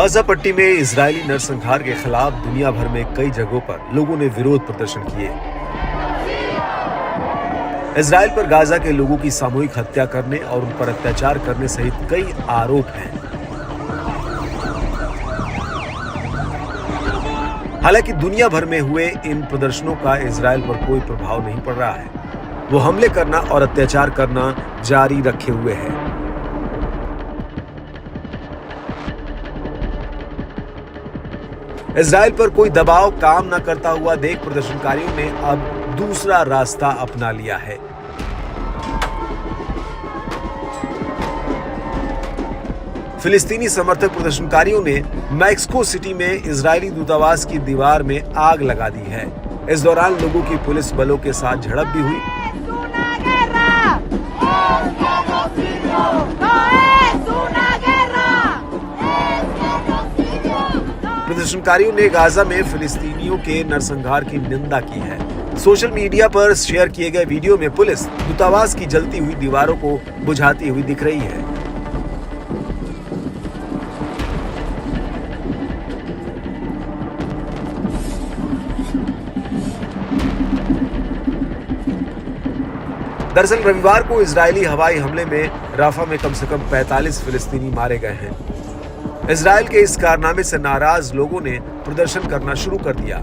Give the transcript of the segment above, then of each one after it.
Gaza पट्टी में Israeli नरसंहार के खिलाफ दुनिया भर में कई जगहों पर लोगों ने विरोध प्रदर्शन किए। इजरायल पर गाजा के लोगों की सामूहिक हत्या करने और उन पर अत्याचार करने सहित कई आरोप हैं। हालांकि दुनिया भर में हुए इन प्रदर्शनों का इजरायल पर कोई प्रभाव नहीं पड़ रहा है। वो हमले करना और अत्याचार करना जारी रखे हुए है। इजरायल पर कोई दबाव काम न करता हुआ देख प्रदर्शनकारियों ने अब दूसरा रास्ता अपना लिया है। फिलिस्तीनी समर्थक प्रदर्शनकारियों ने मैक्सिको सिटी में इजरायली दूतावास की दीवार में आग लगा दी है। इस दौरान लोगों की पुलिस बलों के साथ झड़प भी हुई। प्रदर्शनकारियों ने गाजा में फिलिस्तीनियों के नरसंहार की निंदा की है। सोशल मीडिया पर शेयर किए गए वीडियो में पुलिस दूतावास की जलती हुई दीवारों को बुझाती हुई दिख रही है। दरअसल रविवार को इजरायली हवाई हमले में राफा में कम से कम 45 फिलिस्तीनी मारे गए हैं। इजरायल के इस कारनामे से नाराज लोगों ने प्रदर्शन करना शुरू कर दिया।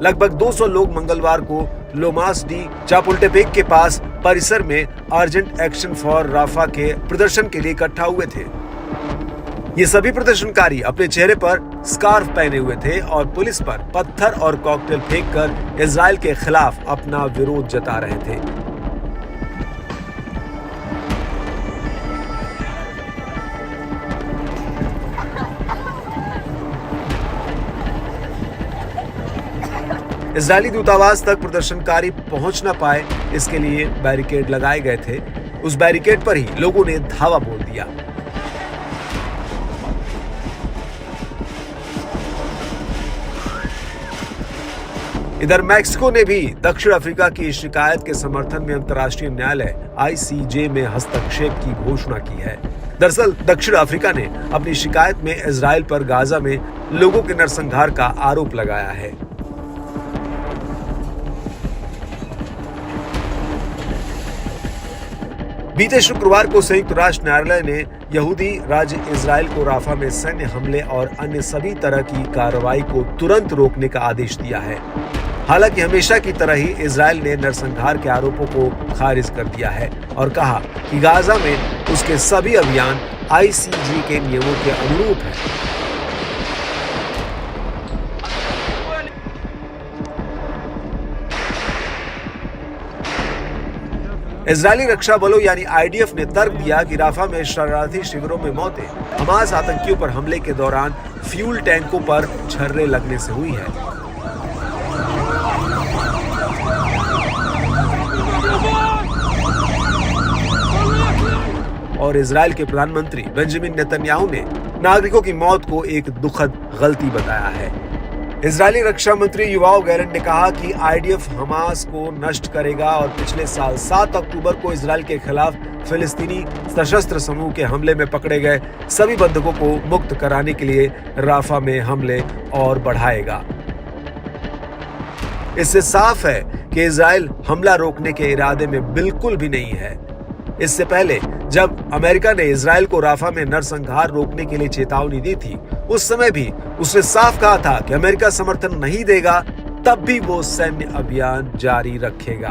लगभग 200 लोग मंगलवार को लोमास डी चापुल्टेपेक के पास परिसर में अर्जेंट एक्शन फॉर राफा के प्रदर्शन के लिए इकट्ठा हुए थे। ये सभी प्रदर्शनकारी अपने चेहरे पर स्कार्फ पहने हुए थे और पुलिस पर पत्थर और कॉकटेल फेंककर इजरायल के खिलाफ अपना विरोध जता रहे थे। इजरायली दूतावास तक प्रदर्शनकारी पहुंच न पाए, इसके लिए बैरिकेड लगाए गए थे। उस बैरिकेड पर ही लोगों ने धावा बोल दिया। इधर मैक्सिको ने भी दक्षिण अफ्रीका की शिकायत के समर्थन में अंतर्राष्ट्रीय न्यायालय ICJ में हस्तक्षेप की घोषणा की है। दरअसल दक्षिण अफ्रीका ने अपनी शिकायत में इजरायल पर गाजा में लोगों के नरसंहार का आरोप लगाया है। बीते शुक्रवार को संयुक्त राष्ट्र न्यायालय ने यहूदी राज्य इजरायल को राफा में सैन्य हमले और अन्य सभी तरह की कार्रवाई को तुरंत रोकने का आदेश दिया है। हालांकि हमेशा की तरह ही इजरायल ने नरसंहार के आरोपों को खारिज कर दिया है और कहा कि गाजा में उसके सभी अभियान ICJ के नियमों के अनुरूप हैं। इजरायली रक्षा बलों यानी IDF ने तर्क दिया कि राफा में शरणार्थी शिविरों में मौतें हमास आतंकियों पर हमले के दौरान फ्यूल टैंकों पर छर्रे लगने से हुई है। और इजरायल के प्रधानमंत्री बेंजामिन नेतन्याहू ने नागरिकों की मौत को एक दुखद गलती बताया है। इजरायली रक्षा मंत्री युवाव गैलेंट ने कहा कि IDF हमास को नष्ट करेगा और पिछले साल 7 अक्टूबर को इजरायल के खिलाफ फिलिस्तीनी सशस्त्र समूह के हमले में पकड़े गए सभी बंधकों को मुक्त कराने के लिए राफा में हमले और बढ़ाएगा। इससे साफ है कि इजरायल हमला रोकने के इरादे में बिल्कुल भी नहीं है। इससे पहले जब अमेरिका ने इजरायल को राफा में नरसंहार रोकने के लिए चेतावनी दी थी, उस समय भी उसने साफ कहा था कि अमेरिका समर्थन नहीं देगा, तब भी वो सैन्य अभियान जारी रखेगा।